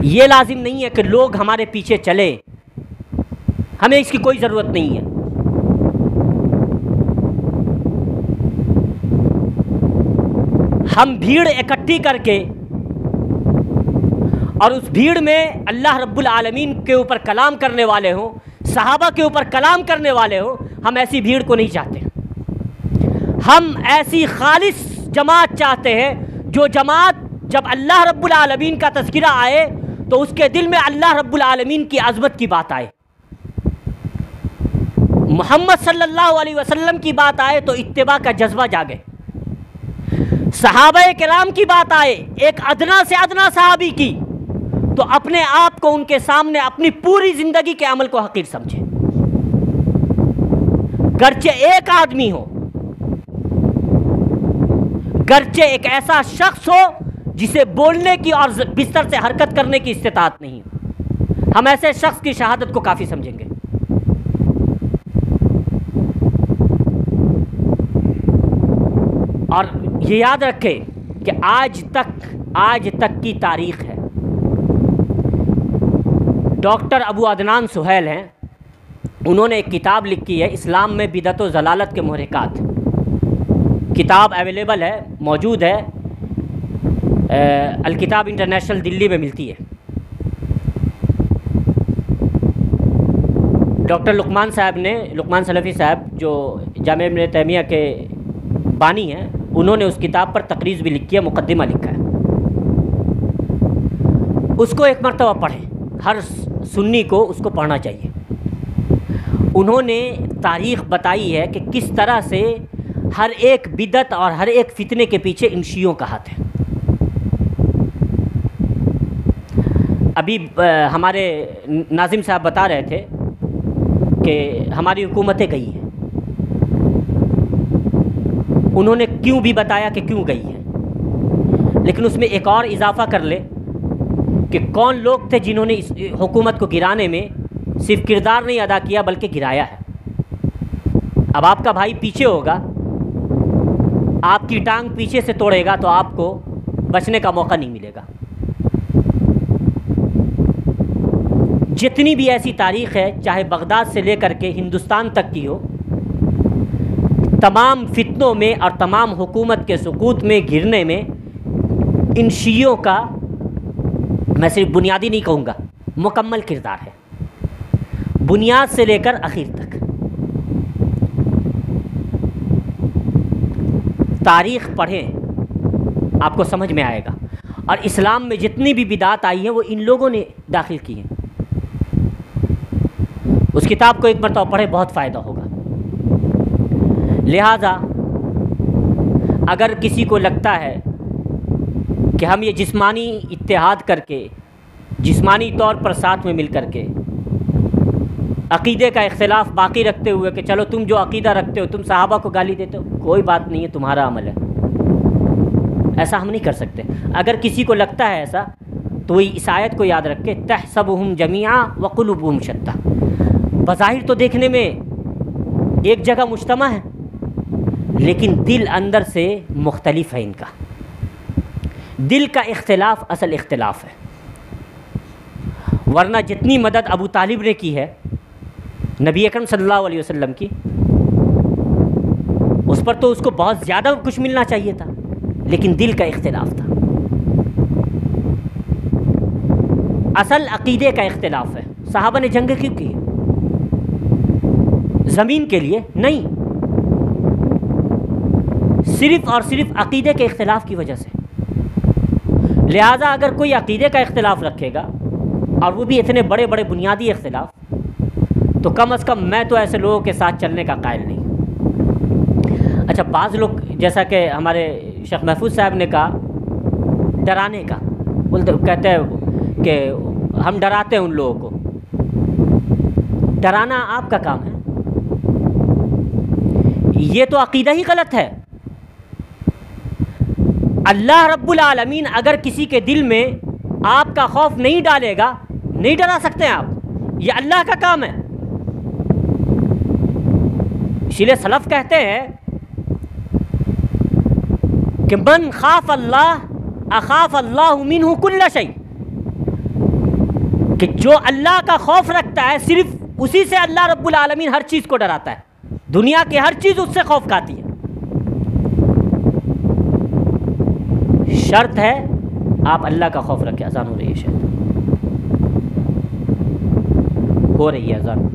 ये लाजिम नहीं है कि लोग हमारे पीछे चले। हमें इसकी कोई ज़रूरत नहीं है। हम भीड़ इकट्ठी करके और उस भीड़ में अल्लाह रब्बुल आलमीन के ऊपर कलाम करने वाले हों, सहाबा के ऊपर कलाम करने वाले हों, हम ऐसी भीड़ को नहीं चाहते। हम ऐसी खालिस जमात चाहते हैं, जो जमात जब अल्लाह रब्बुल आलमीन का तज़किरा आए तो उसके दिल में अल्लाह रब्बुल आलमीन की अज़मत की बात आए, मोहम्मद सल्लल्लाहु अलैहि वसल्लम की बात आए तो इत्तिबा का जज्बा जागे, सहाबा किराम की बात आए, एक अदना से अदना सहाबी की, तो अपने आप को उनके सामने अपनी पूरी जिंदगी के अमल को हकीर समझे। गर्चे एक आदमी हो, गर्चे एक ऐसा शख्स हो जिसे बोलने की और बिस्तर से हरकत करने की इस्तिताअत नहीं हो, हम ऐसे शख्स की शहादत को काफ़ी समझेंगे। और ये याद रखें कि आज तक की तारीख़ है। डॉक्टर अबू अदनान सुहैल हैं, उन्होंने एक किताब लिखी है, इस्लाम में बिदअत व ज़लालत के मुहरिकात। किताब अवेलेबल है, मौजूद है, अल किताब इंटरनेशनल दिल्ली में मिलती है। डॉक्टर लुकमान सलफ़ी साहब जो जामिया इब्न तैमिया के बानी हैं, उन्होंने उस किताब पर तकरीज़ भी लिखी है, मुक़द्दिमा लिखा है। उसको एक मरतबा पढ़ें, हर सुन्नी को उसको पढ़ना चाहिए। उन्होंने तारीख़ बताई है कि किस तरह से हर एक बिदअत और हर एक फितने के पीछे इन शियों का हाथ है। अभी हमारे नाज़िम साहब बता रहे थे कि हमारी हुकूमतें गई हैं, उन्होंने क्यों भी बताया कि क्यों गई हैं, लेकिन उसमें एक और इजाफा कर ले कि कौन लोग थे जिन्होंने इस हुकूमत को गिराने में सिर्फ किरदार नहीं अदा किया बल्कि गिराया है। अब आपका भाई पीछे होगा, आपकी टांग पीछे से तोड़ेगा तो आपको बचने का मौका नहीं मिलेगा। जितनी भी ऐसी तारीख़ है, चाहे बगदाद से लेकर के हिंदुस्तान तक की हो, तमाम फितनों में और तमाम हुकूमत के सुकूत में, गिरने में इन शियों का, मैं सिर्फ बुनियादी नहीं कहूँगा, मुकम्मल किरदार है, बुनियाद से लेकर आखिर तक। तारीख़ पढ़ें, आपको समझ में आएगा। और इस्लाम में जितनी भी बिदात आई है वो इन लोगों ने दाखिल की हैं। उस किताब को एक मरतबा पढ़े, बहुत फ़ायदा होगा। लिहाजा अगर किसी को लगता है कि हम ये जिस्मानी इत्तेहाद करके, जिस्मानी तौर पर साथ में मिल कर के, अक़ीदे का इख्तिलाफ बाकी रखते हुए कि चलो तुम जो अक़ीदा रखते हो, तुम सहाबा को गाली देते हो, कोई बात नहीं है, तुम्हारा अमल है, ऐसा हम नहीं कर सकते। अगर किसी को लगता है ऐसा, तो वही इस आयत को याद रख के, तहसबुहुम जमीआ व कुलूबुहुम शत्ता। बज़ाहिर तो देखने में एक जगह मुज्तमा है, लेकिन दिल अंदर से मुख्तलिफ है। इनका दिल का इख्तिलाफ असल इख्तिलाफ है। वरना जितनी मदद अबू तालिब ने की है नबी अकरम सल्लल्लाहु अलैहि वसल्लम की, उस पर तो उसको बहुत ज़्यादा कुछ मिलना चाहिए था, लेकिन दिल का इख्तिलाफ था। असल अक़ीदे का इख्तिलाफ है। सहाबा ने जंग क्यों की? ज़मीन के लिए नहीं, सिर्फ़ और सिर्फ अक़ीदे के इख्तिलाफ की वजह से। लिहाजा अगर कोई अक़ीदे का इख्तिलाफ रखेगा, और वो भी इतने बड़े बड़े बुनियादी इख्तिलाफ, तो कम अज़ कम मैं तो ऐसे लोगों के साथ चलने का कायल नहीं। अच्छा, बाज़ लोग, जैसा कि हमारे शेख महफूज साहब ने कहा, डराने का, बोलते कहते हैं कि हम डराते हैं उन लोगों को। डराना आपका काम है, ये तो अक़ीदा ही गलत है। अल्लाह रब्बुल आलमीन अगर किसी के दिल में आपका खौफ नहीं डालेगा, नहीं डरा सकते हैं आप, ये अल्लाह का काम है। इसीलिए सलफ़ कहते हैं कि मन खाफ अल्लाह अखाफ अल्लाह मिन्हु कुल्ल शै, कि जो अल्लाह का खौफ रखता है सिर्फ उसी से अल्लाह रब्बुल आलमीन हर चीज़ को डराता है। दुनिया की हर चीज़ उससे खौफ खाती है। शर्त है आप अल्लाह का खौफ रखें। अज़ान हो रही है, शायद हो रही है अज़ान।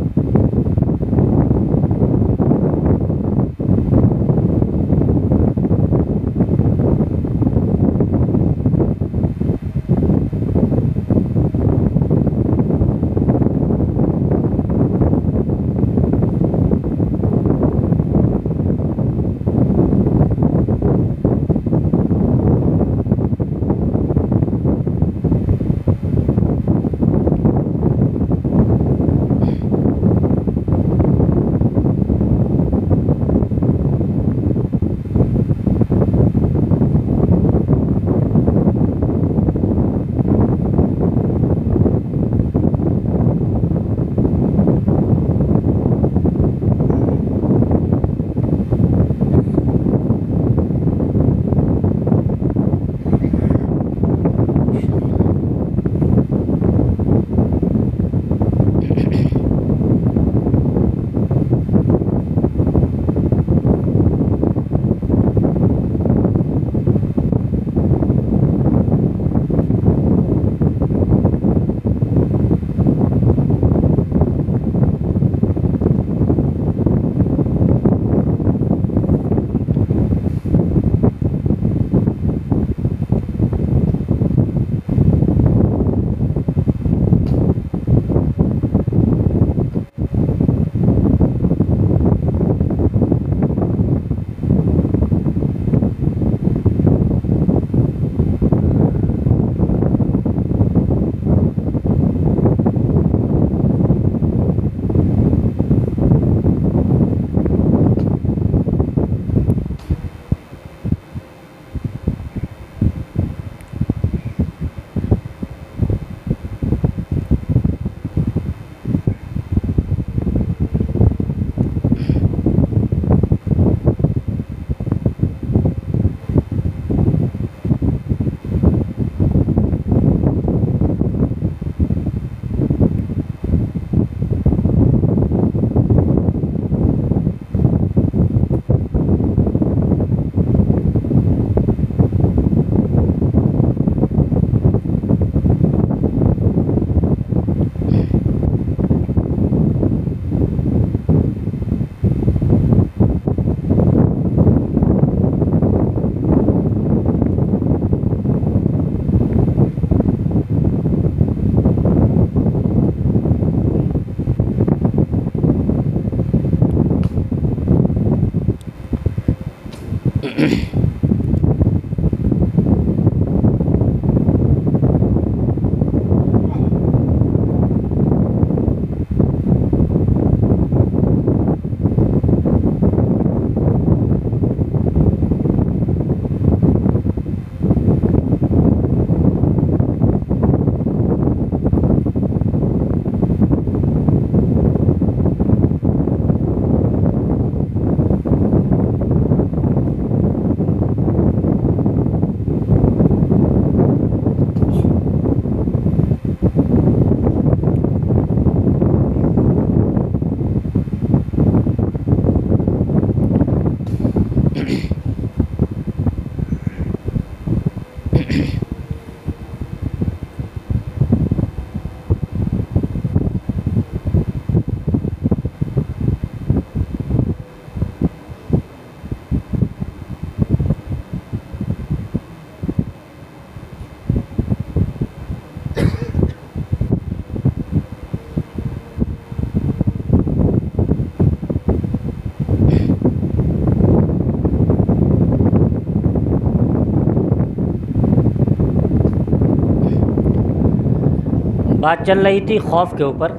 बात चल रही थी खौफ के ऊपर।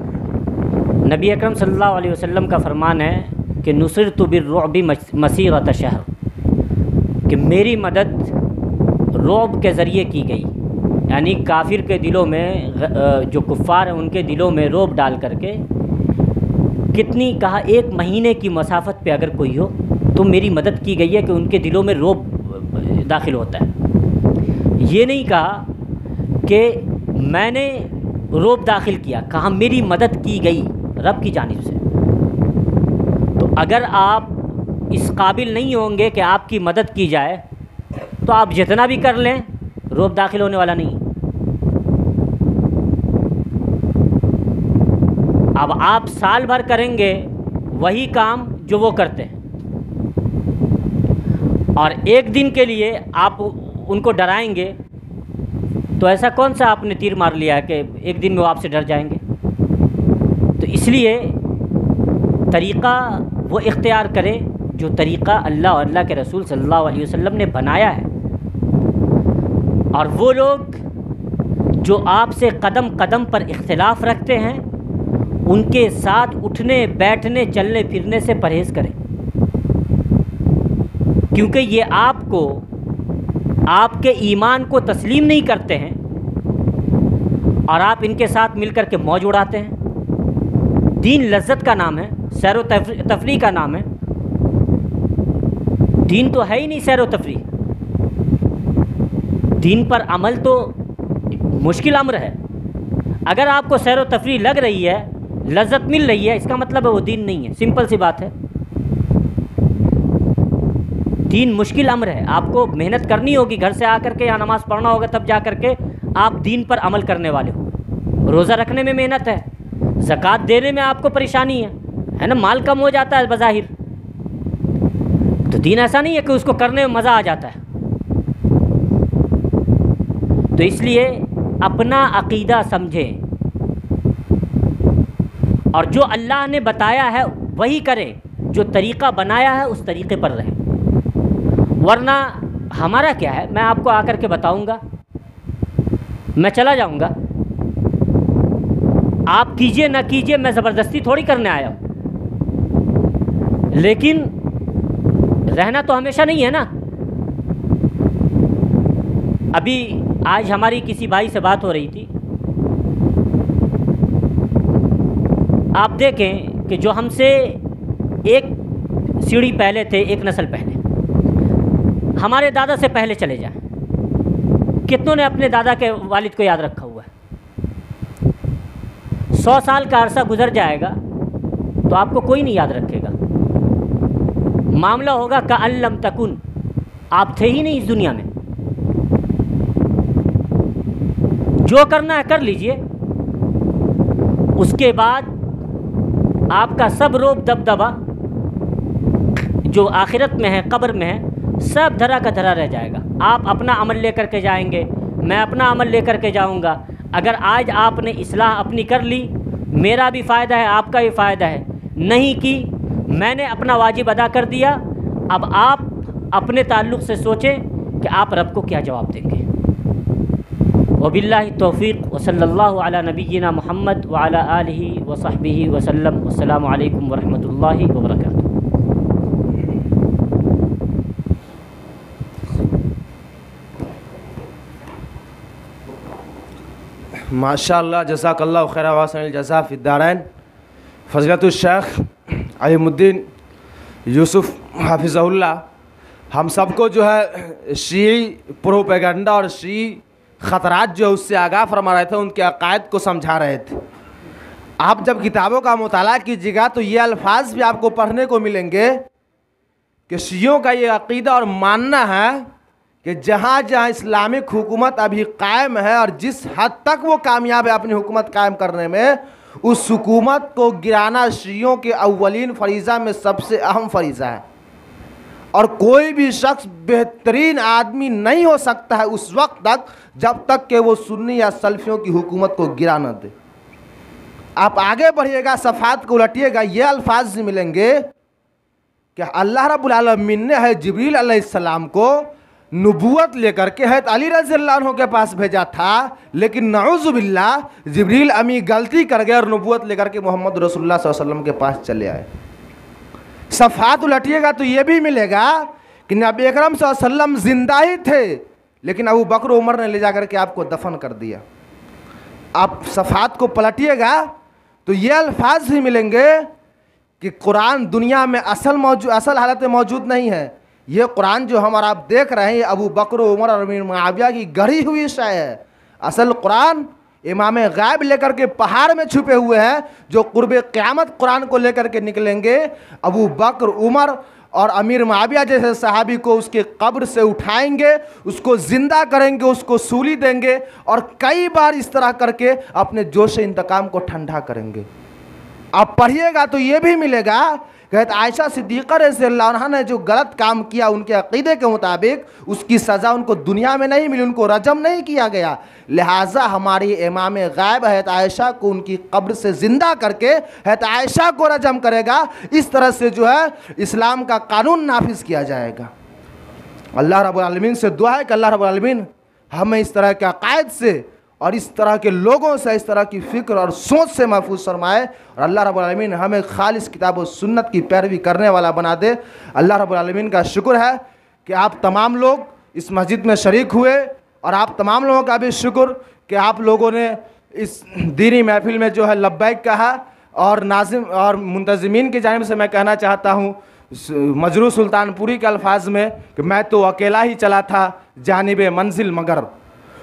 नबी अकरम सल्लल्लाहु अलैहि वसल्लम का फरमान है कि नुसिरतु बिर्रुअबि मसीरत शहर, कि मेरी मदद रौब के ज़रिए की गई, यानी काफिर के दिलों में, जो कुफ़ार हैं उनके दिलों में रौब डाल करके। कितनी कहा, 1 महीने की मसाफत पे अगर कोई हो तो मेरी मदद की गई है कि उनके दिलों में रौब दाखिल होता है। ये नहीं कहा कि मैंने रौब दाखिल किया, कहा मेरी मदद की गई रब की जानिब से। तो अगर आप इस काबिल नहीं होंगे कि आपकी मदद की जाए तो आप जितना भी कर लें रौब दाखिल होने वाला नहीं। अब आप साल भर करेंगे वही काम जो वो करते हैं, और एक दिन के लिए आप उनको डराएंगे, तो ऐसा कौन सा आपने तीर मार लिया है कि एक दिन में वो आपसे डर जाएंगे। तो इसलिए तरीक़ा वो इख्तियार करें जो तरीक़ा अल्लाह और अल्लाह के रसूल सल्लल्लाहु अलैहि वसल्लम ने बनाया है। और वो लोग जो आपसे कदम कदम पर इख्तिलाफ़ रखते हैं उनके साथ उठने बैठने चलने फिरने से परहेज़ करें, क्योंकि ये आपको, आपके ईमान को तस्लीम नहीं करते हैं और आप इनके साथ मिलकर के मौज उड़ाते हैं। दीन लज्जत का नाम है, सैर व तफरीह का नाम है। दीन तो है ही नहीं सैर व तफरीह। दीन पर अमल तो मुश्किल अम्र है। अगर आपको सैर व तफरीह लग रही है, लज्जत मिल रही है, इसका मतलब है वो दीन नहीं है। सिंपल सी बात है। दीन मुश्किल अम्र है, आपको मेहनत करनी होगी, घर से आकर के यहाँ नमाज़ पढ़ना होगा, तब जा कर के आप दीन पर अमल करने वाले हो। रोज़ा रखने में मेहनत है, ज़कात देने में आपको परेशानी है ना, माल कम हो जाता है बज़ाहिर। तो दीन ऐसा नहीं है कि उसको करने में मज़ा आ जाता है। तो इसलिए अपना अक़ीदा समझें और जो अल्लाह ने बताया है वही करें, जो तरीक़ा बनाया है उस तरीक़े पर रहें। वरना हमारा क्या है, मैं आपको आकर के बताऊंगा, मैं चला जाऊंगा, आप कीजिए ना कीजिए, मैं ज़बरदस्ती थोड़ी करने आया हूँ। लेकिन रहना तो हमेशा नहीं है ना। अभी आज हमारी किसी भाई से बात हो रही थी, आप देखें कि जो हमसे एक सीढ़ी पहले थे, एक नस्ल पहले, हमारे दादा से पहले चले जाएं, कितनों ने अपने दादा के वालिद को याद रखा हुआ है। 100 साल का अरसा गुजर जाएगा तो आपको कोई नहीं याद रखेगा। मामला होगा का अल्लम तकुन, आप थे ही नहीं इस दुनिया में। जो करना है कर लीजिए, उसके बाद आपका सब रोब दबदबा जो आखिरत में है, कब्र में है, सब धरा का धरा रह जाएगा। आप अपना अमल लेकर के जाएंगे, मैं अपना अमल लेकर के जाऊंगा। अगर आज आपने इस्लाह अपनी कर ली, मेरा भी फ़ायदा है, आपका भी फ़ायदा है। नहीं की, मैंने अपना वाजिब अदा कर दिया, अब आप अपने ताल्लुक़ से सोचें कि आप रब को क्या जवाब देंगे। वबिल्लाहि तौफ़ीक़ व सल्लल्लाहु अला नबिय्यिना मुहम्मद व अला आलिहि व सहबिहि व सल्लम। अस्सलामु अलैकुम व रहमतुल्लाहि व बरकातुहू। माशाअल्लाह जज़ाकल्लाहु खैरा व अहसनल जज़ा फिद्दारैन। फ़ज़ीलतुल शेख अलीमुद्दीन यूसुफ़ हाफ़िज़हुल्लाह हम सबको जो है शीई प्रोपेगेंडा और शीई ख़तरात जो है उससे आगाह फरमा रहे थे, उनके अक़ायद को समझा रहे थे। आप जब किताबों का मुताला कीजिएगा तो ये अल्फाज भी आपको पढ़ने को मिलेंगे कि शीइयों का ये अक़ीदा और मानना है कि जहाँ जहाँ इस्लामिक हुकूमत अभी कायम है और जिस हद तक वो कामयाब है अपनी हुकूमत कायम करने में, उस हुकूमत को गिराना शीइयों के अव्वलीन फरीज़ा में सबसे अहम फरीज़ा है। और कोई भी शख्स बेहतरीन आदमी नहीं हो सकता है उस वक्त तक जब तक कि वो सुन्नी या सल्फियों की हुकूमत को गिरा न दे। आप आगे बढ़िएगा, सफ़ात को उलटिएगा, ये अल्फाज मिलेंगे कि अल्लाह रब्बुल आलमीन ने है जिब्रील अलैहिस्सलाम को नबूवत लेकर के है अली रज़ियल्लाहु अन्हु के पास भेजा था, लेकिन नऊज़ु बिल्लाह जिब्रील अमी गलती कर गए और नबूवत लेकर के मोहम्मद रसूलुल्लाह सल्लल्लाहु अलैहि वसल्लम के पास चले आए। सफ़ात उलटिएगा तो ये भी मिलेगा कि नबी अकरम सल्लल्लाहु अलैहि वसल्लम जिंदा ही थे, लेकिन अबू बकर उमर ने ले जा करके आपको दफन कर दिया। आप सफ़ात को पलटिएगा तो ये अल्फाज ही मिलेंगे कि कुरान दुनिया में असल हालत में मौजूद नहीं है। ये कुरान जो हम और आप देख रहे हैं ये अबू बकर उमर और अमीर मुआविया की गढ़ी हुई शय है। असल कुरान इमाम गैब लेकर के पहाड़ में छुपे हुए हैं, जो कुर्ब क़यामत कुरान को लेकर के निकलेंगे। अबू बकर उमर और अमीर मुआविया जैसे सहाबी को उसके कब्र से उठाएंगे, उसको ज़िंदा करेंगे, उसको सूली देंगे और कई बार इस तरह करके अपने जोश इंतकाम को ठंडा करेंगे। आप पढ़िएगा तो ये भी मिलेगा कहते आयशा सिद्दीक़ा रज़ियल्लाहु अन्हा ने जो गलत काम किया उनके अक़ीदे के मुताबिक उसकी सज़ा उनको दुनिया में नहीं मिली, उनको रजम नहीं किया गया। लिहाजा हमारी इमाम गैब है आयशा को उनकी कब्र से ज़िंदा करके है आयशा को रजम करेगा। इस तरह से जो है इस्लाम का कानून नाफिज किया जाएगा। अल्लाह रब्बुल आलमीन से दुआ है कि अल्लाह रब्बुल आलमीन हमें इस तरह के अक़ायद से और इस तरह के लोगों से, इस तरह की फ़िक्र और सोच से महफूज फरमाए और अल्लाह रब्बुल आलमीन हमें खालिस किताब और सुन्नत की पैरवी करने वाला बना दे। अल्लाह रब्बुल आलमीन का शुक्र है कि आप तमाम लोग इस मस्जिद में शरीक हुए और आप तमाम लोगों का भी शुक्र कि आप लोगों ने इस दीनी महफिल में जो है लब्बैक कहा। और नाज़िम और मुंतज़िमीन की जानिब से मैं कहना चाहता हूँ मजरू सुल्तानपुरी के अल्फाज में कि मैं तो अकेला ही चला था जानिब मंजिल मगर,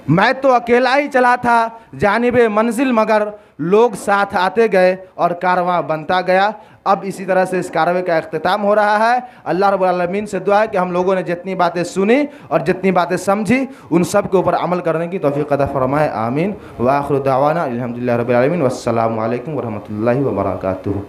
मैं तो अकेला ही चला था जानिब मंजिल मगर, लोग साथ आते गए और कारवां बनता गया। अब इसी तरह से इस कारवे का इख्तिताम हो रहा है। अल्लाह रब्बुल आलमीन से दुआ है कि हम लोगों ने जितनी बातें सुनी और जितनी बातें समझी उन सब के ऊपर अमल करने की तौफीक अता फरमाए। आमीन। व आखिरु दावाना अल्हम्दुलिल्लाहि रब्बिल आलमीन। वस्सलामु अलैकुम व रहमतुल्लाहि व बरकातुहू।